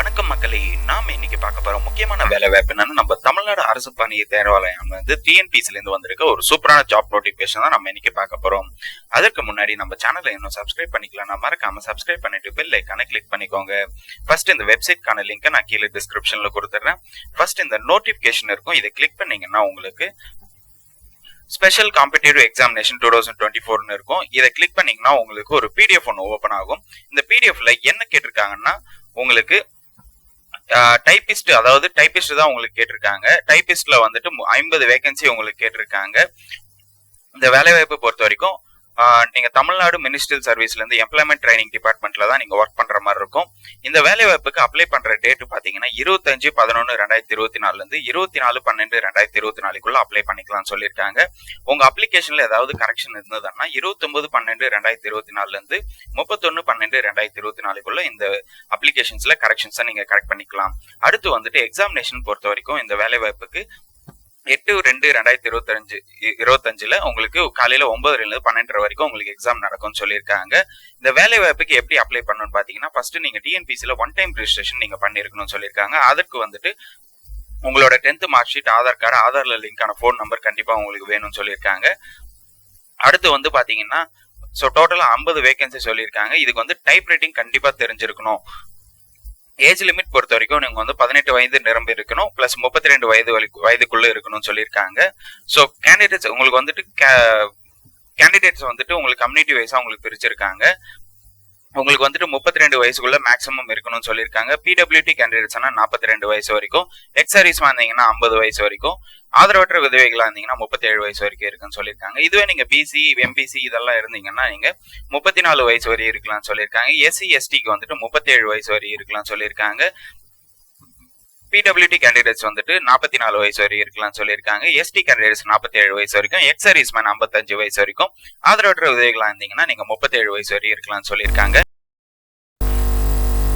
வணக்கம் மக்களே, நாம இன்னைக்கு பார்க்க போற முக்கியமான வேலை வாய்ப்பு என்னன்னா, நம்ம தமிழ்நாடு அரசு பணி தேர்வாலயம் டிஎன்பிசில இருந்து வந்திருக்க ஒரு சூப்பரான ஜாப் நோட்டிபிகேஷன் தான் நம்ம இன்னைக்கு பார்க்க போறோம். அதற்கு முன்னாடி நம்ம சேனலை இன்னும் சப்ஸ்கிரைப் பண்ணிக்கலாம், மறக்காம சப்ஸ்கிரைப் பண்ணிட்டு பெல் ஐக்கானை கிளிக் பண்ணிக்கோங்க. ஃபர்ஸ்ட் இந்த வெப்சைட்கான லிங்கை நான் கீழே டிஸ்கிரிப்ஷன்ல கொடுத்துறேன். ஃபர்ஸ்ட் இந்த நோட்டிபிகேஷன் இருக்கும், இதை கிளிக் பண்ணீங்கன்னா உங்களுக்கு ஸ்பெஷல் காம்படிட்டிவ் எக்ஸாமினேஷன் 2024 இருக்கும். இதை கிளிக் பண்ணீங்கன்னா உங்களுக்கு ஒரு பிடிஎஃப் ஒன்று ஓபன் ஆகும். இந்த பிடிஎஃப்ல என்ன கேட்டிருக்காங்கன்னா, உங்களுக்கு டைபிஸ்ட், அதாவது டைபிஸ்ட் தான் உங்களுக்கு கேட்டிருக்காங்க. டைபிஸ்ட்ல வந்துட்டு 50 வேகன்சி உங்களுக்கு கேட்டிருக்காங்க. இந்த வேலை வாய்ப்பு பொறுத்த வரைக்கும் நீங்க தமிழ்நாடு மினிஸ்ட்ரியல் சர்வீஸ்ல இருந்து எம்ப்ளாய்மெண்ட் ட்ரைனிங் டிபார்ட்மெண்ட்ல தான் நீங்க ஒர்க் பண்ற மாதிரி இருக்கும். இந்த வேலை வாய்ப்புக்கு அப்ளை பண்ற டேட் பாத்தீங்கன்னா 25/11/2024 இருந்து 24/12/2024 அப்ளை பண்ணிக்கலாம் சொல்லியிருக்காங்க. உங்க அப்ளிகேஷன்ல ஏதாவது கரெக்ஷன் இருந்ததுன்னா 29/12/2024 இருந்து 31/12/2024 இந்த அப்ளிகேஷன்ஸ்ல கரெக்ஷன்ஸை நீங்க கரெக்ட் பண்ணிக்கலாம். அடுத்து வந்துட்டு எக்ஸாமினேஷன் பொறுத்த வரைக்கும் இந்த வேலை வாய்ப்புக்கு 8/2/2025 உங்களுக்கு காலையில 9:00 12:30 வரைக்கும் உங்களுக்கு எக்ஸாம் நடக்கும்னு சொல்லியிருக்காங்க. இந்த வேலை வாய்ப்புக்கு எப்படி அப்ளை பண்ணணும்னு பாத்தீங்கன்னா, ஃபர்ஸ்ட் நீங்க டிஎன்பிசில ஒன் டைம் ரெஜிஸ்ட்ரேஷன் நீங்க பண்ணிருக்கணும்னு சொல்லியிருக்காங்க. அதற்கு வந்துட்டு உங்களோட 10th mark sheet, Aadhaar card, ஆதார்ல லிங்கான போன் நம்பர் கண்டிப்பா உங்களுக்கு வேணும்னு சொல்லியிருக்காங்க. அடுத்து வந்து பாத்தீங்கன்னா, டோட்டலா 50 வேகன்சி சொல்லியிருக்காங்க. இதுக்கு வந்து டைப் ரைட்டிங் கண்டிப்பா தெரிஞ்சிருக்கணும். ஏஜ் லிமிட் பொறுத்த வரைக்கும் நீங்க வந்து 18 வயது நிரம்பி இருக்கணும், பிளஸ் 32 வயதுக்குள்ள இருக்கணும்னு சொல்லியிருக்காங்க. ஸோ கேண்டிடேட்ஸ் உங்களுக்கு வந்துட்டு கேண்டிடேட்ஸ் வந்துட்டு உங்களுக்கு கம்யூனிட்டி வைஸா உங்களுக்கு பிரிச்சிருக்காங்க. உங்களுக்கு வந்துட்டு 32 வயசுக்குள்ள மேக்ஸிமம் இருக்கணும்னு சொல்லியிருக்காங்க. பிடபிள்யூடி கேண்டிடேட்ஸ்னா 42 வயசு வரைக்கும், எக்ஸ் சர்வீஸ் வந்தீங்கன்னா 50 வயசு வரைக்கும், ஆதரவற்ற விதவைகளா இருந்தீங்கன்னா 37 வயசு வரைக்கும் இருக்குன்னு சொல்லியிருக்காங்க. இதுவே நீங்க பிசி எம்பிசி இதெல்லாம் இருந்தீங்கன்னா நீங்க 34 வயசு வரை இருக்கலாம்னு சொல்லியிருக்காங்க. எஸ்சி எஸ்டிக்கு வந்துட்டு 37 வயசு வரை இருக்கலாம்னு சொல்லியிருக்காங்க. பிடபிள்யூடி கேண்டிடேட்ஸ் வந்துட்டு 44 வயசு வரை இருக்கலாம்னு சொல்லியிருக்காங்க. எஸ்டி கேண்டிடேட்ஸ் 47 வயசு வரைக்கும், எக்ஸ் சர்வீஸ் மேன் 55 வயசு வரைக்கும், ஆதரவற்ற விதவைகளா இருந்தீங்கன்னா நீங்க 37 வயசு வரை இருக்கலாம்னு சொல்லியிருக்காங்க.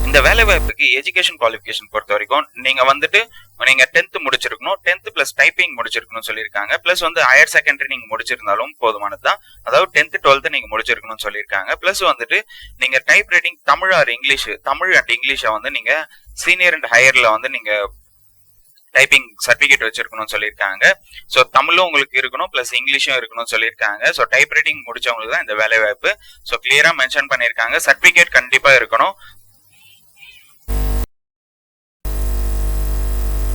இந்த வேலை வாய்ப்புக்கு எஜுகேஷன் குவாலிஃபிகேஷன் பொறுத்த வரைக்கும் நீங்க வந்துட்டு நீங்க 10th முடிச்சிருக்கணும், 10th பிளஸ் டைப்பிங் முடிச்சிருக்கணும்னு சொல்லியிருக்காங்க. பிளஸ் வந்து ஹையர் செகண்டரி நீங்க முடிச்சிருந்தாலும் போதுமானதுதான். அதாவது 10th 12th நீங்க முடிச்சிருக்கணும்னு சொல்லியிருக்காங்க. பிளஸ் வந்துட்டு நீங்க type writing Tamil R English, Tamil and இங்கிலீஷை வந்து நீங்க சீனியர் அண்ட் ஹையர்ல வந்து நீங்க டைப்பிங் சர்டிபிகேட் வச்சிருக்கணும்னு சொல்லியிருக்காங்க. ஸோ தமிழும் உங்களுக்கு இருக்கணும், பிளஸ் இங்கிலீஷும் இருக்கணும்னு சொல்லியிருக்காங்க. ஸோ டைப் ரைட்டிங் முடிச்சவங்களுக்கு தான் இந்த வேலை வாய்ப்பு. ஸோ கிளியரா மென்ஷன் பண்ணியிருக்காங்க. சர்டிபிகேட் கண்டிப்பா இருக்கணும்.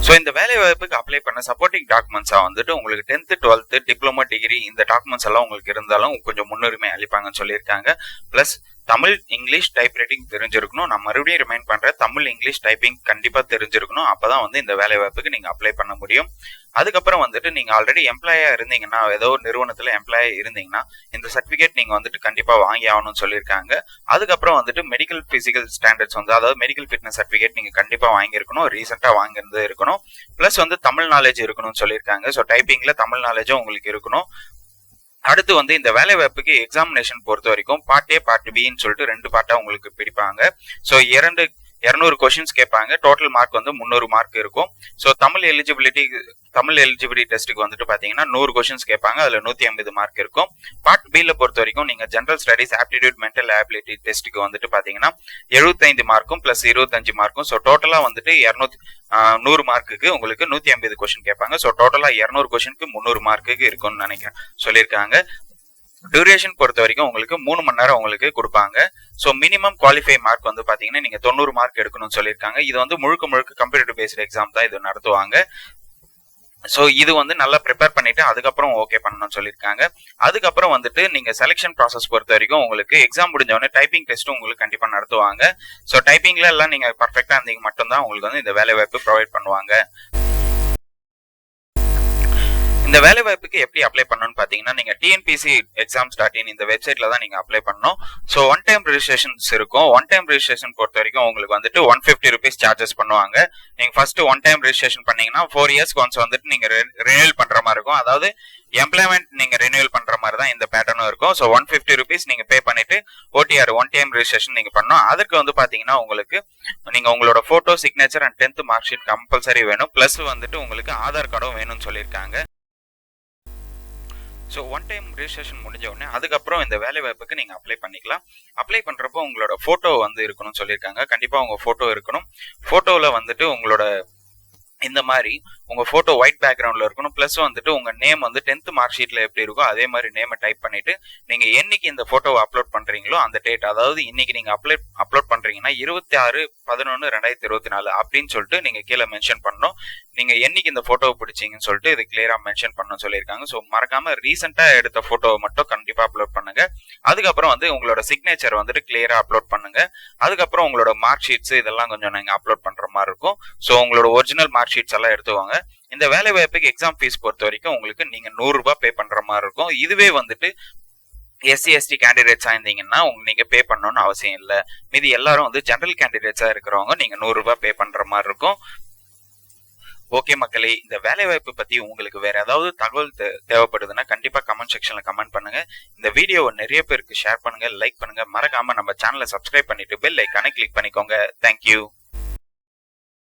ஸோ இந்த வேலை வாய்ப்புக்கு அப்ளை பண்ண சப்போர்ட்டிங் டாக்குமெண்ட்ஸா வந்துட்டு உங்களுக்கு 10th 12th டிப்ளமோ டிகிரி இந்த டாக்குமெண்ட்ஸ் எல்லாம் உங்களுக்கு இருந்தாலும் கொஞ்சம் முன்னுரிமை அளிப்பாங்கன்னு சொல்லியிருக்காங்க. Plus Tamil English type writing தெரிஞ்சிருக்கணும். நான் மறுபடியும் ரிமைண்ட் பண்றேன், தமிழ் இங்கிலீஷ் டைப்பிங் கண்டிப்பா தெரிஞ்சிருக்கணும். அப்பதான் வந்து இந்த வேலை வாய்ப்புக்கு நீங்க அப்ளை பண்ண முடியும். அதுக்கப்புறம் வந்துட்டு நீங்க ஆல்ரெடி எம்ப்ளாயா இருந்தீங்கன்னா, ஏதோ ஒரு நிறுவனத்துல எம்ப்ளாயா இருந்தீங்கன்னா இந்த சர்டிபிகேட் நீங்க வந்துட்டு கண்டிப்பா வாங்கி ஆகணும்னு சொல்லியிருக்காங்க. அதுக்கப்புறம் வந்துட்டு மெடிக்கல் பிசிக்கல் ஸ்டாண்டர்ட்ஸ் வந்து, அதாவது மெடிக்கல் ஃபிட்னஸ் சர்டிபிகேட் நீங்க கண்டிப்பா வாங்கியிருக்கணும், ரீசெண்டா வாங்கியிருந்து இருக்கணும். பிளஸ் வந்து தமிழ் நாலேஜ் இருக்கணும்னு சொல்லியிருக்காங்க. ஸோ டைப்பிங்ல தமிழ் நாலேஜும் உங்களுக்கு இருக்கணும். அடுத்து வந்து இந்த வேலை வாய்ப்புக்கு எக்ஸாமினேஷன் பொறுத்த வரைக்கும் பார்ட் ஏ பார்ட் பின்னு சொல்லிட்டு 2 பார்ட்டா உங்களுக்கு பிரிப்பாங்க. ஸோ 200 கொஸ்டின்ஸ் கேட்பாங்க. டோட்டல் மார்க் வந்து 300 மார்க் இருக்கும். ஸோ தமிழ் எலிஜிபிலிட்டி டெஸ்ட்டுக்கு வந்துட்டு பாத்தீங்கன்னா 100 கொஸ்டின்ஸ் கேட்பாங்க. அதுல 150 மார்க் இருக்கும். பார்ட் பில பொறுத்த வரைக்கும் நீங்க general studies, aptitude, mental ability டெஸ்ட்டுக்கு வந்துட்டு பாத்தீங்கன்னா 75 மார்க்கும் பிளஸ் 25 மார்க்கும். ஸோ டோட்டலா வந்துட்டு 100 மார்க்குக்கு உங்களுக்கு 150 கொஸ்டின் கேட்பாங்க. ஸோ டோட்டலா 200 கொஸ்டினுக்கு 300 மார்க்குக்கு இருக்கும்னு நினைக்கிறேன் சொல்லியிருக்காங்க. டியூரேஷன் பொறுத்த வரைக்கும் உங்களுக்கு 3 மணி நேரம் உங்களுக்கு கொடுப்பாங்க. ஸோ மினிமம் குவாலிஃபை மார்க் வந்து பாத்தீங்கன்னா நீங்க 90 மார்க் எடுக்கணும்னு சொல்லியிருக்காங்க. இது வந்து முழுக்க கம்ப்யூட்டர் பேஸ்ட் எக்ஸாம் தான் இது நடத்துவாங்க. ஸோ இது வந்து நல்லா ப்ரிப்பேர் பண்ணிட்டு அதுக்கப்புறம் ஓகே பண்ணணும்னு சொல்லியிருக்காங்க. அதுக்கப்புறம் வந்துட்டு நீங்க செலெக்ஷன் ப்ராசஸ் பொறுத்த வரைக்கும் உங்களுக்கு எக்ஸாம் முடிஞ்சவொடனே டைப்பிங் டெஸ்ட்டும் உங்களுக்கு கண்டிப்பா நடத்துவாங்க. ஸோ டைப்பிங்ல எல்லாம் நீங்க பர்ஃபெக்டா இருந்தீங்க மட்டும்தான் உங்களுக்கு வந்து இந்த வேலை வாய்ப்பு ப்ரொவைட் பண்ணுவாங்க. இந்த வேலை வாய்ப்புக்கு எப்படி அப்ளை பண்ணணும்னு பாத்தீங்கன்னா, நீங்க டிஎன்பிசி exams.in இந்த வெப்சைட்ல தான் நீங்க அப்ளை பண்ணணும். ஸோ ஒன் டைம் ரெஜிஸ்ட்ரேஷன்ஸ் இருக்கும். ஒன் டைம் ரெஜிஸ்ட்ரேஷன் பொறுத்த வரைக்கும் உங்களுக்கு வந்துட்டு 150 rupees சார்ஜஸ் பண்ணுவாங்க. நீங்க ஃபர்ஸ்ட் ஒன் டைம் ரெஜிஸ்ட்ரேஷன் பண்ணீங்கன்னா 4 years ஒன்ஸ் வந்துட்டு நீங்க ரினியூவல் பண்ற மாதிரி இருக்கும். அதாவது எம்ப்ளாய்மெண்ட் நீங்க ரினியூவல் பண்ற மாதிரி தான் இந்த பேட்டர்னும் இருக்கும். ஸோ 150 rupees நீங்க பே பண்ணிட்டு ஓடிஆர் ஒன் டைம் ரெஜிஸ்ட்ரேஷன் நீங்க பண்ணணும். அதுக்கு வந்து பாத்தீங்கன்னா உங்களுக்கு நீங்க உங்களோட photo, signature and 10th mark sheet compulsory வேணும். பிளஸ் வந்துட்டு உங்களுக்கு ஆதார் கார்டும் வேணும்னு சொல்லியிருக்காங்க. ஸோ ஒன் டைம் ரிஜிஸ்ட்ரேஷன் முடிஞ்ச உடனே அதுக்கப்புறம் இந்த வேலை வாய்ப்புக்கு நீங்கள் அப்ளை பண்ணிக்கலாம். அப்ளை பண்ணுறப்போ உங்களோட ஃபோட்டோ வந்து இருக்கணும்னு சொல்லியிருக்காங்க. கண்டிப்பாக உங்கள் ஃபோட்டோ இருக்கணும். ஃபோட்டோவில் வந்துட்டு உங்களோட இந்த மாதிரி உங்க போட்டோ ஒயிட் பேக்ரவுண்ட்ல இருக்கணும். பிளஸ் வந்துட்டு உங்க நேம் வந்து 10th மார்க் ஷீட்ல எப்படி இருக்கோ அதே மாதிரி நேமை டைப் பண்ணிட்டு நீங்க என்னைக்கு இந்த போட்டோவை அப்லோட் பண்றீங்களோ அந்த டேட், அதாவது இன்னைக்கு நீங்க அப்லோட் பண்றீங்கன்னா 26/11/2024 அப்படின்னு சொல்லிட்டு நீங்க கீழே மென்ஷன் பண்ணணும். நீங்க என்னைக்கு இந்த போட்டோவை பிடிச்சிங்கன்னு சொல்லிட்டு இது கிளியரா மென்ஷன் பண்ணணும்னு சொல்லியிருக்காங்க. ஸோ மறக்காம ரீசெண்டா எடுத்த போட்டோவை மட்டும் கண்டிப்பா அப்லோட் பண்ணுங்க. அதுக்கப்புறம் வந்து உங்களோட சிக்னேச்சர் வந்துட்டு கிளியரா அப்லோட் பண்ணுங்க. அதுக்கப்புறம் உங்களோட மார்க் ஷீட்ஸ் இதெல்லாம் கொஞ்சம் நீங்க அப்லோட் பண்ற மாதிரி இருக்கும். ஸோ உங்களோட ஒரிஜினல் மார்க் ஷீட்ஸ் எல்லாம் எடுத்துவாங்க. இந்த வேலை வாய்ப்புக்கு எக்ஸாம் ஃபீஸ் பொறுத்த வரைக்கும் உங்களுக்கு நீங்க 100 ரூபாய் பே பண்ற மாதிரி இருக்கும். இதுவே வந்துட்டு SC ST கேண்டிடேட்ஸா இருந்தீங்கன்னா நீங்க பே பண்ணணும்னு அவசியம் இல்லை. மீதி எல்லாரும் வந்து ஜெனரல் கேண்டிடேட்ஸா இருக்கிறவங்க நீங்க 100 ரூபாய் பே பண்ற மாதிரி இருக்கும். ஓகே மக்களே, இந்த வேலை வாய்ப்பு பத்தி உங்களுக்கு வேற ஏதாவது தகவல் தேவைப்படுதுன்னா கண்டிப்பா கமெண்ட் செக்ஷன்ல கமெண்ட் பண்ணுங்க. இந்த வீடியோவை நிறைய பேருக்கு ஷேர் பண்ணுங்க, லைக் பண்ணுங்க. மறக்காம நம்ம சேனலை சப்ஸ்கிரைப் பண்ணிட்டு பெல் ஐக்கானை கிளிக் பண்ணிக்கோங்க. தேங்க்யூ.